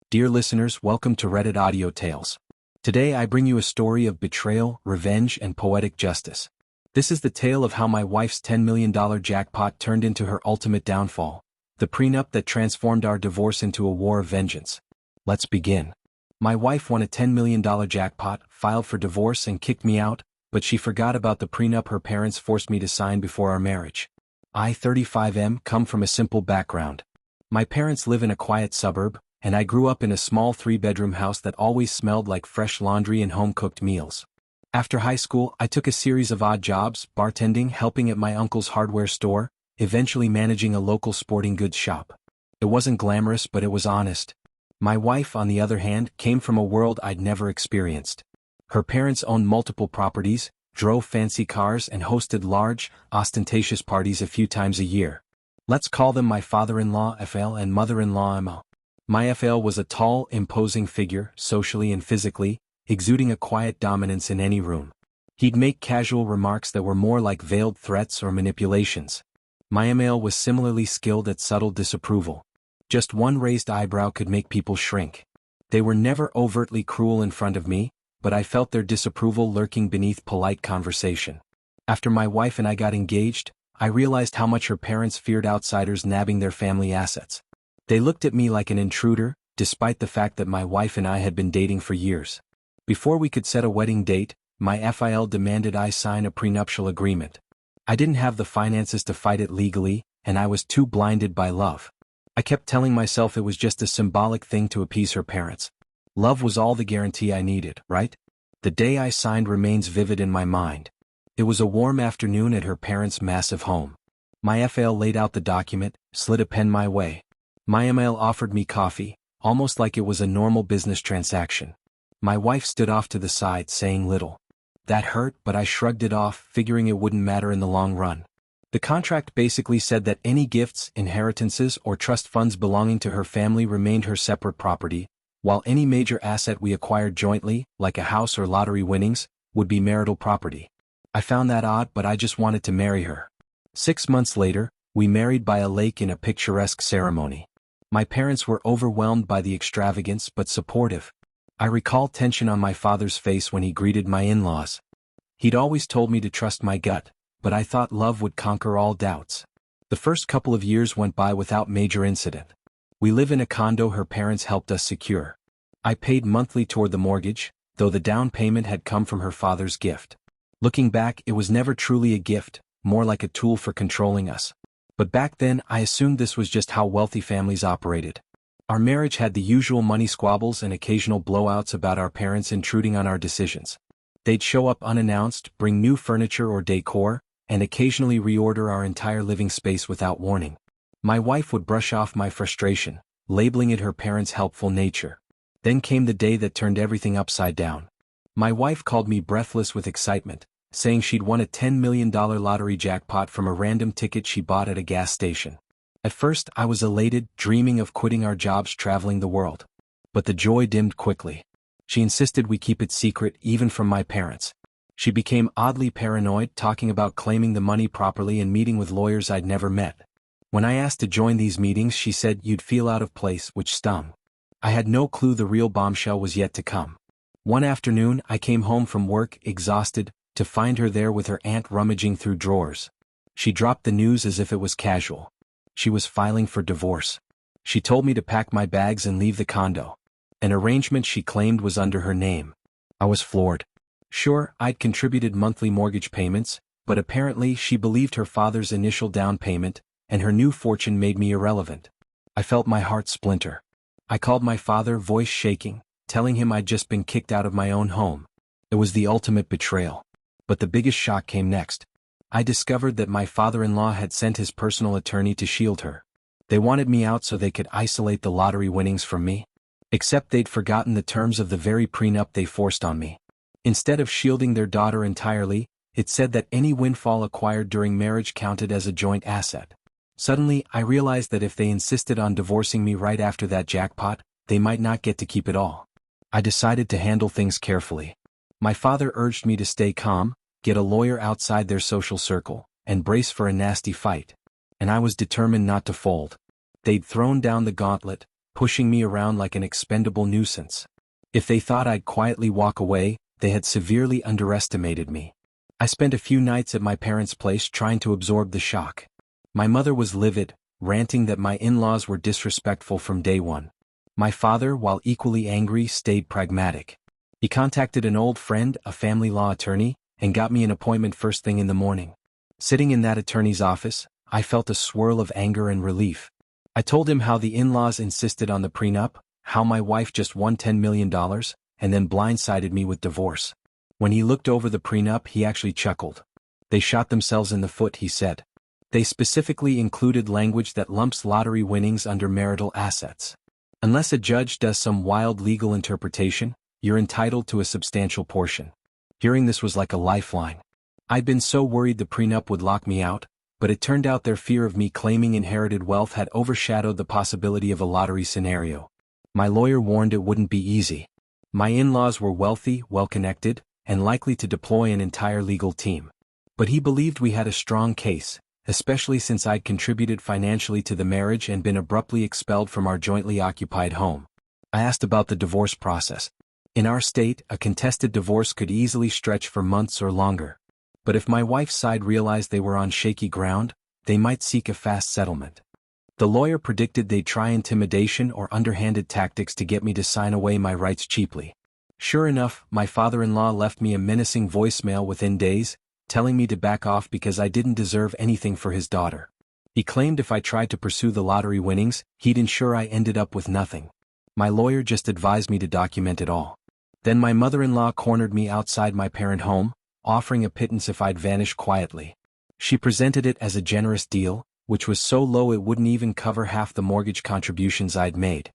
Dear listeners, welcome to Reddit Audio Tales. Today I bring you a story of betrayal, revenge, and poetic justice. This is the tale of how my wife's $10 million jackpot turned into her ultimate downfall, the prenup that transformed our divorce into a war of vengeance. Let's begin. My wife won a $10 million jackpot, filed for divorce, and kicked me out, but she forgot about the prenup her parents forced me to sign before our marriage. I, 35M, come from a simple background. My parents live in a quiet suburb, and I grew up in a small 3-bedroom house that always smelled like fresh laundry and home-cooked meals. After high school, I took a series of odd jobs, bartending, helping at my uncle's hardware store, eventually managing a local sporting goods shop. It wasn't glamorous, but it was honest. My wife, on the other hand, came from a world I'd never experienced. Her parents owned multiple properties, drove fancy cars, and hosted large, ostentatious parties a few times a year. Let's call them my father-in-law, FL, and mother-in-law, MO. My FL was a tall, imposing figure, socially and physically, exuding a quiet dominance in any room. He'd make casual remarks that were more like veiled threats or manipulations. My ML was similarly skilled at subtle disapproval. Just one raised eyebrow could make people shrink. They were never overtly cruel in front of me, but I felt their disapproval lurking beneath polite conversation. After my wife and I got engaged, I realized how much her parents feared outsiders nabbing their family assets. They looked at me like an intruder, despite the fact that my wife and I had been dating for years. Before we could set a wedding date, my FIL demanded I sign a prenuptial agreement. I didn't have the finances to fight it legally, and I was too blinded by love. I kept telling myself it was just a symbolic thing to appease her parents. Love was all the guarantee I needed, right? The day I signed remains vivid in my mind. It was a warm afternoon at her parents' massive home. My FL laid out the document, slid a pen my way. My ML offered me coffee, almost like it was a normal business transaction. My wife stood off to the side, saying little. That hurt, but I shrugged it off, figuring it wouldn't matter in the long run. The contract basically said that any gifts, inheritances, or trust funds belonging to her family remained her separate property, while any major asset we acquired jointly, like a house or lottery winnings, would be marital property. I found that odd, but I just wanted to marry her. 6 months later, we married by a lake in a picturesque ceremony. My parents were overwhelmed by the extravagance but supportive. I recall tension on my father's face when he greeted my in-laws. He'd always told me to trust my gut, but I thought love would conquer all doubts. The first couple of years went by without major incident. We live in a condo her parents helped us secure. I paid monthly toward the mortgage, though the down payment had come from her father's gift. Looking back, it was never truly a gift, more like a tool for controlling us. But back then, I assumed this was just how wealthy families operated. Our marriage had the usual money squabbles and occasional blowouts about our parents intruding on our decisions. They'd show up unannounced, bring new furniture or decor, and occasionally reorder our entire living space without warning. My wife would brush off my frustration, labeling it her parents' helpful nature. Then came the day that turned everything upside down. My wife called me breathless with excitement, saying she'd won a $10 million lottery jackpot from a random ticket she bought at a gas station. At first, I was elated, dreaming of quitting our jobs traveling the world. But the joy dimmed quickly. She insisted we keep it secret, even from my parents. She became oddly paranoid, talking about claiming the money properly and meeting with lawyers I'd never met. When I asked to join these meetings, she said you'd feel out of place, which stung. I had no clue the real bombshell was yet to come. One afternoon, I came home from work, exhausted, to find her there with her aunt rummaging through drawers. She dropped the news as if it was casual. She was filing for divorce. She told me to pack my bags and leave the condo. An arrangement she claimed was under her name. I was floored. Sure, I'd contributed monthly mortgage payments, but apparently she believed her father's initial down payment, and her new fortune made me irrelevant. I felt my heart splinter. I called my father, voice shaking, telling him I'd just been kicked out of my own home. It was the ultimate betrayal. But the biggest shock came next. I discovered that my father-in-law had sent his personal attorney to shield her. They wanted me out so they could isolate the lottery winnings from me. Except they'd forgotten the terms of the very prenup they forced on me. Instead of shielding their daughter entirely, it said that any windfall acquired during marriage counted as a joint asset. Suddenly, I realized that if they insisted on divorcing me right after that jackpot, they might not get to keep it all. I decided to handle things carefully. My father urged me to stay calm, get a lawyer outside their social circle, and brace for a nasty fight. And I was determined not to fold. They'd thrown down the gauntlet, pushing me around like an expendable nuisance. If they thought I'd quietly walk away, they had severely underestimated me. I spent a few nights at my parents' place trying to absorb the shock. My mother was livid, ranting that my in-laws were disrespectful from day one. My father, while equally angry, stayed pragmatic. He contacted an old friend, a family law attorney, and got me an appointment first thing in the morning. Sitting in that attorney's office, I felt a swirl of anger and relief. I told him how the in-laws insisted on the prenup, how my wife just won $10 million, and then blindsided me with divorce. When he looked over the prenup, he actually chuckled. They shot themselves in the foot, he said. They specifically included language that lumps lottery winnings under marital assets. Unless a judge does some wild legal interpretation, you're entitled to a substantial portion. Hearing this was like a lifeline. I'd been so worried the prenup would lock me out, but it turned out their fear of me claiming inherited wealth had overshadowed the possibility of a lottery scenario. My lawyer warned it wouldn't be easy. My in-laws were wealthy, well-connected, and likely to deploy an entire legal team. But he believed we had a strong case, especially since I'd contributed financially to the marriage and been abruptly expelled from our jointly occupied home. I asked about the divorce process. In our state, a contested divorce could easily stretch for months or longer. But if my wife's side realized they were on shaky ground, they might seek a fast settlement. The lawyer predicted they'd try intimidation or underhanded tactics to get me to sign away my rights cheaply. Sure enough, my father-in-law left me a menacing voicemail within days, telling me to back off because I didn't deserve anything for his daughter. He claimed if I tried to pursue the lottery winnings, he'd ensure I ended up with nothing. My lawyer just advised me to document it all. Then my mother-in-law cornered me outside my parent home, offering a pittance if I'd vanish quietly. She presented it as a generous deal, which was so low it wouldn't even cover half the mortgage contributions I'd made.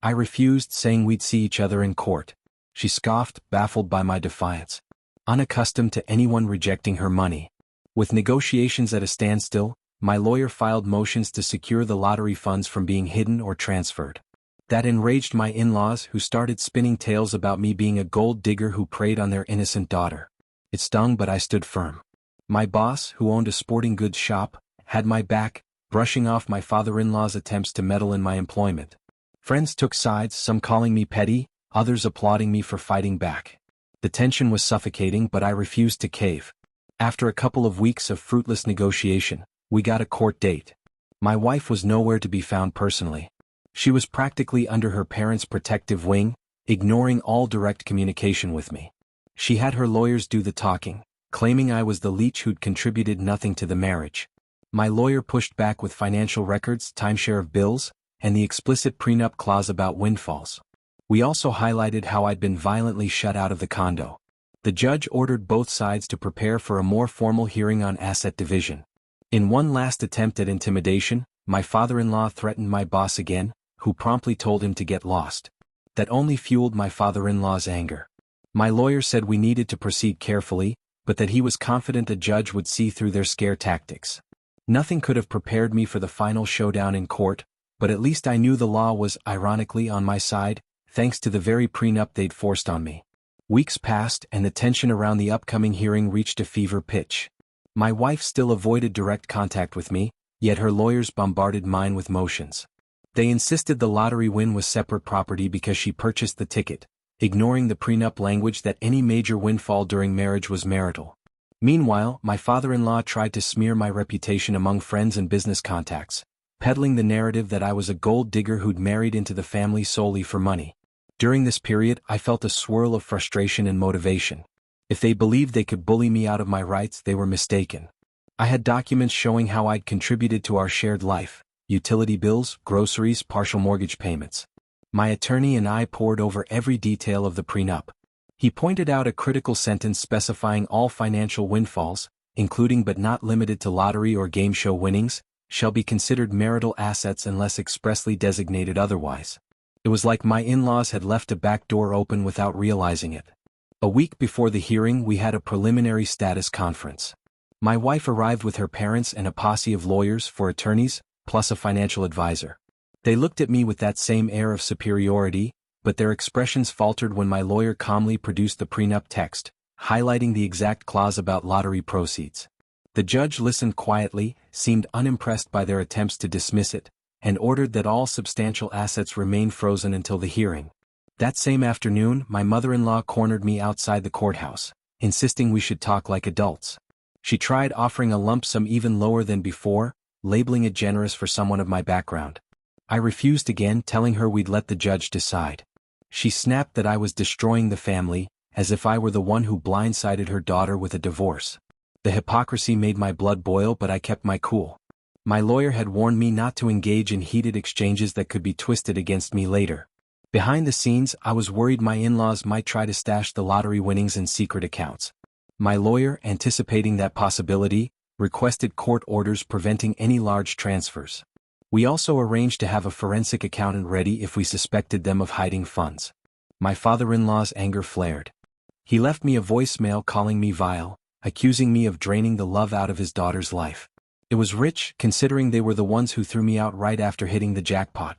I refused, saying we'd see each other in court. She scoffed, baffled by my defiance. Unaccustomed to anyone rejecting her money. With negotiations at a standstill, my lawyer filed motions to secure the lottery funds from being hidden or transferred. That enraged my in-laws, who started spinning tales about me being a gold digger who preyed on their innocent daughter. It stung, but I stood firm. My boss, who owned a sporting goods shop, had my back, brushing off my father-in-law's attempts to meddle in my employment. Friends took sides, some calling me petty, others applauding me for fighting back. The tension was suffocating, but I refused to cave. After a couple of weeks of fruitless negotiation, we got a court date. My wife was nowhere to be found personally. She was practically under her parents' protective wing, ignoring all direct communication with me. She had her lawyers do the talking, claiming I was the leech who'd contributed nothing to the marriage. My lawyer pushed back with financial records, timeshare of bills, and the explicit prenup clause about windfalls. We also highlighted how I'd been violently shut out of the condo. The judge ordered both sides to prepare for a more formal hearing on asset division. In one last attempt at intimidation, my father-in-law threatened my boss again, who promptly told him to get lost. That only fueled my father-in-law's anger. My lawyer said we needed to proceed carefully, but that he was confident a judge would see through their scare tactics. Nothing could have prepared me for the final showdown in court, but at least I knew the law was, ironically, on my side, thanks to the very prenup they'd forced on me. Weeks passed, and the tension around the upcoming hearing reached a fever pitch. My wife still avoided direct contact with me, yet her lawyers bombarded mine with motions. They insisted the lottery win was separate property because she purchased the ticket, ignoring the prenup language that any major windfall during marriage was marital. Meanwhile, my father-in-law tried to smear my reputation among friends and business contacts, peddling the narrative that I was a gold digger who'd married into the family solely for money. During this period, I felt a swirl of frustration and motivation. If they believed they could bully me out of my rights, they were mistaken. I had documents showing how I'd contributed to our shared life: utility bills, groceries, partial mortgage payments. My attorney and I pored over every detail of the prenup. He pointed out a critical sentence specifying all financial windfalls, including but not limited to lottery or game show winnings, shall be considered marital assets unless expressly designated otherwise. It was like my in-laws had left a back door open without realizing it. A week before the hearing, we had a preliminary status conference. My wife arrived with her parents and a posse of lawyers, 4 attorneys, plus a financial advisor. They looked at me with that same air of superiority, but their expressions faltered when my lawyer calmly produced the prenup text, highlighting the exact clause about lottery proceeds. The judge listened quietly, seemed unimpressed by their attempts to dismiss it, and ordered that all substantial assets remain frozen until the hearing. That same afternoon, my mother-in-law cornered me outside the courthouse, insisting we should talk like adults. She tried offering a lump sum even lower than before, labeling it generous for someone of my background. I refused again, telling her we'd let the judge decide. She snapped that I was destroying the family, as if I were the one who blindsided her daughter with a divorce. The hypocrisy made my blood boil, but I kept my cool. My lawyer had warned me not to engage in heated exchanges that could be twisted against me later. Behind the scenes, I was worried my in-laws might try to stash the lottery winnings in secret accounts. My lawyer, anticipating that possibility, requested court orders preventing any large transfers. We also arranged to have a forensic accountant ready if we suspected them of hiding funds. My father-in-law's anger flared. He left me a voicemail calling me vile, accusing me of draining the love out of his daughter's life. It was rich, considering they were the ones who threw me out right after hitting the jackpot.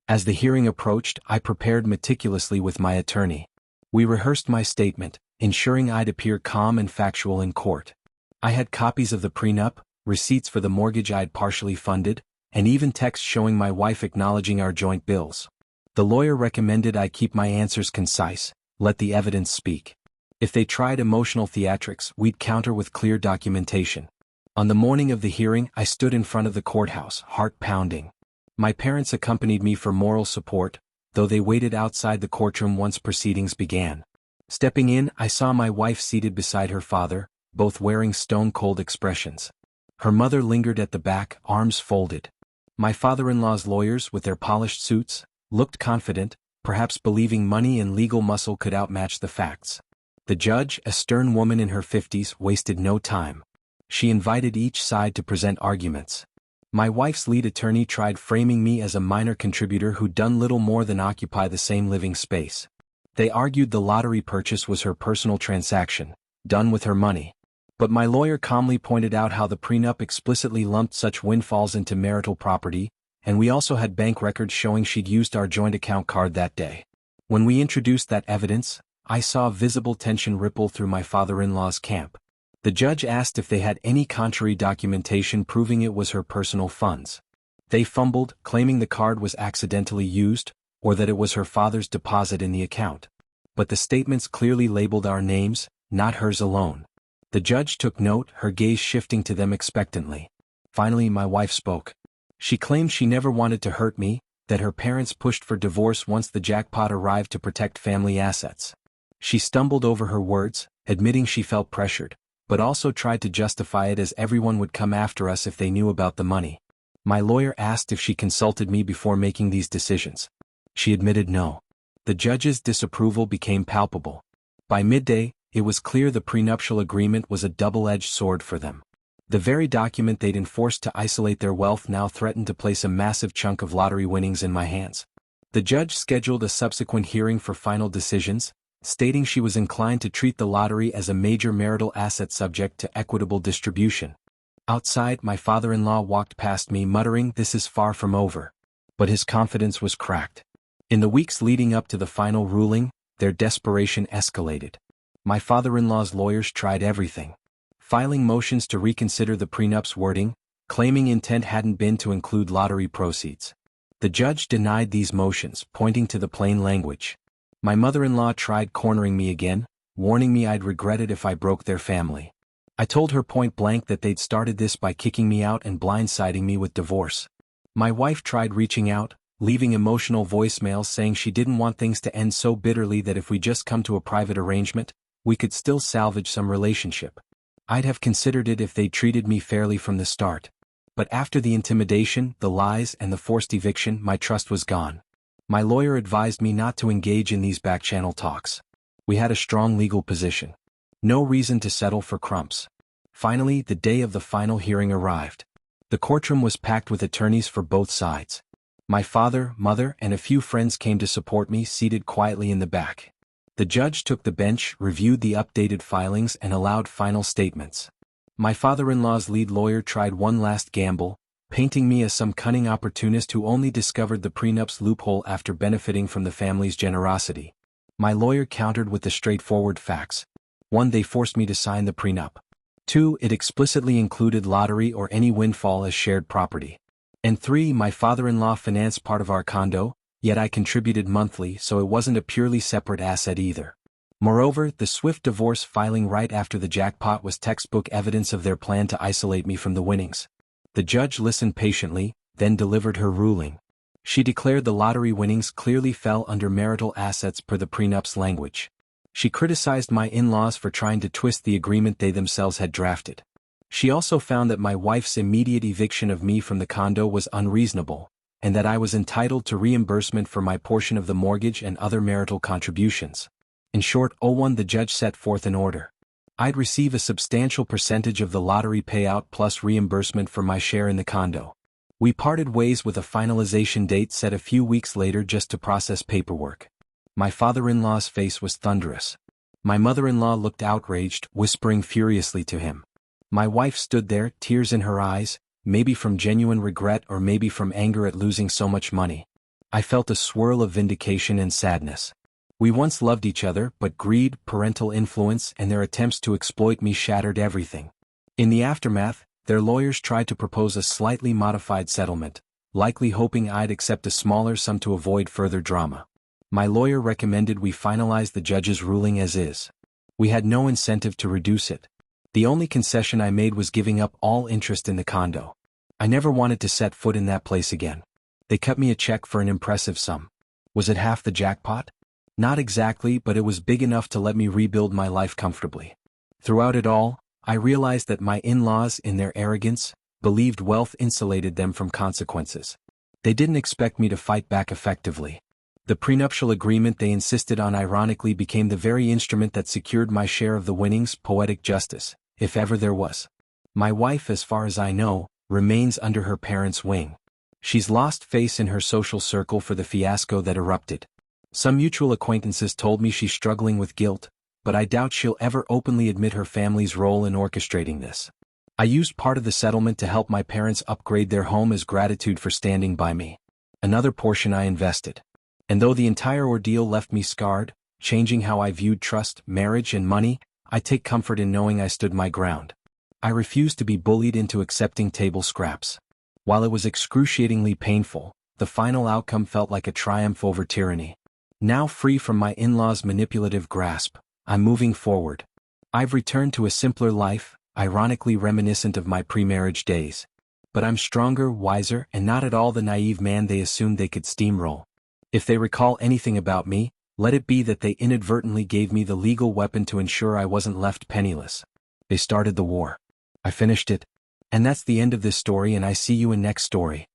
As the hearing approached, I prepared meticulously with my attorney. We rehearsed my statement, ensuring I'd appear calm and factual in court. I had copies of the prenup, receipts for the mortgage I'd partially funded, and even texts showing my wife acknowledging our joint bills. The lawyer recommended I keep my answers concise, let the evidence speak. If they tried emotional theatrics, we'd counter with clear documentation. On the morning of the hearing, I stood in front of the courthouse, heart pounding. My parents accompanied me for moral support, though they waited outside the courtroom once proceedings began. Stepping in, I saw my wife seated beside her father, both wearing stone-cold expressions. Her mother lingered at the back, arms folded. My father-in-law's lawyers, with their polished suits, looked confident, perhaps believing money and legal muscle could outmatch the facts. The judge, a stern woman in her 50s, wasted no time. She invited each side to present arguments. My wife's lead attorney tried framing me as a minor contributor who'd done little more than occupy the same living space. They argued the lottery purchase was her personal transaction, done with her money. But my lawyer calmly pointed out how the prenup explicitly lumped such windfalls into marital property, and we also had bank records showing she'd used our joint account card that day. When we introduced that evidence, I saw visible tension ripple through my father-in-law's camp. The judge asked if they had any contrary documentation proving it was her personal funds. They fumbled, claiming the card was accidentally used, or that it was her father's deposit in the account. But the statements clearly labeled our names, not hers alone. The judge took note, her gaze shifting to them expectantly. Finally, my wife spoke. She claimed she never wanted to hurt me, that her parents pushed for divorce once the jackpot arrived to protect family assets. She stumbled over her words, admitting she felt pressured, but also tried to justify it as everyone would come after us if they knew about the money. My lawyer asked if she consulted me before making these decisions. She admitted no. The judge's disapproval became palpable. By midday, it was clear the prenuptial agreement was a double-edged sword for them. The very document they'd enforced to isolate their wealth now threatened to place a massive chunk of lottery winnings in my hands. The judge scheduled a subsequent hearing for final decisions, stating she was inclined to treat the lottery as a major marital asset subject to equitable distribution. Outside, my father-in-law walked past me muttering, "This is far from over." But his confidence was cracked. In the weeks leading up to the final ruling, their desperation escalated. My father-in-law's lawyers tried everything. Filing motions to reconsider the prenup's wording, claiming intent hadn't been to include lottery proceeds. The judge denied these motions, pointing to the plain language. My mother-in-law tried cornering me again, warning me I'd regret it if I broke their family. I told her point blank that they'd started this by kicking me out and blindsiding me with divorce. My wife tried reaching out, leaving emotional voicemails saying she didn't want things to end so bitterly that if we just come to a private arrangement, we could still salvage some relationship. I'd have considered it if they'd treated me fairly from the start. But after the intimidation, the lies, and the forced eviction, my trust was gone. My lawyer advised me not to engage in these back-channel talks. We had a strong legal position. No reason to settle for crumbs. Finally, the day of the final hearing arrived. The courtroom was packed with attorneys for both sides. My father, mother, and a few friends came to support me, seated quietly in the back. The judge took the bench, reviewed the updated filings, and allowed final statements. My father-in-law's lead lawyer tried one last gamble, painting me as some cunning opportunist who only discovered the prenup's loophole after benefiting from the family's generosity. My lawyer countered with the straightforward facts. 1. They forced me to sign the prenup. 2. It explicitly included lottery or any windfall as shared property. And 3. My father-in-law financed part of our condo, yet I contributed monthly, so it wasn't a purely separate asset either. Moreover, the swift divorce filing right after the jackpot was textbook evidence of their plan to isolate me from the winnings. The judge listened patiently, then delivered her ruling. She declared the lottery winnings clearly fell under marital assets per the prenup's language. She criticized my in-laws for trying to twist the agreement they themselves had drafted. She also found that my wife's immediate eviction of me from the condo was unreasonable, and that I was entitled to reimbursement for my portion of the mortgage and other marital contributions. In short, the judge set forth an order. I'd receive a substantial percentage of the lottery payout plus reimbursement for my share in the condo. We parted ways with a finalization date set a few weeks later just to process paperwork. My father-in-law's face was thunderous. My mother-in-law looked outraged, whispering furiously to him. My wife stood there, tears in her eyes, maybe from genuine regret or maybe from anger at losing so much money. I felt a swirl of vindication and sadness. We once loved each other, but greed, parental influence, and their attempts to exploit me shattered everything. In the aftermath, their lawyers tried to propose a slightly modified settlement, likely hoping I'd accept a smaller sum to avoid further drama. My lawyer recommended we finalize the judge's ruling as is. We had no incentive to reduce it. The only concession I made was giving up all interest in the condo. I never wanted to set foot in that place again. They cut me a check for an impressive sum. Was it half the jackpot? Not exactly, but it was big enough to let me rebuild my life comfortably. Throughout it all, I realized that my in-laws, in their arrogance, believed wealth insulated them from consequences. They didn't expect me to fight back effectively. The prenuptial agreement they insisted on ironically became the very instrument that secured my share of the winnings, poetic justice, if ever there was. My wife, as far as I know, remains under her parents' wing. She's lost face in her social circle for the fiasco that erupted. Some mutual acquaintances told me she's struggling with guilt, but I doubt she'll ever openly admit her family's role in orchestrating this. I used part of the settlement to help my parents upgrade their home as gratitude for standing by me. Another portion I invested. And though the entire ordeal left me scarred, changing how I viewed trust, marriage, and money, I take comfort in knowing I stood my ground. I refused to be bullied into accepting table scraps. While it was excruciatingly painful, the final outcome felt like a triumph over tyranny. Now free from my in-laws' manipulative grasp, I'm moving forward. I've returned to a simpler life, ironically reminiscent of my pre-marriage days. But I'm stronger, wiser, and not at all the naive man they assumed they could steamroll. If they recall anything about me, let it be that they inadvertently gave me the legal weapon to ensure I wasn't left penniless. They started the war. I finished it. And that's the end of this story, and I see you in next story.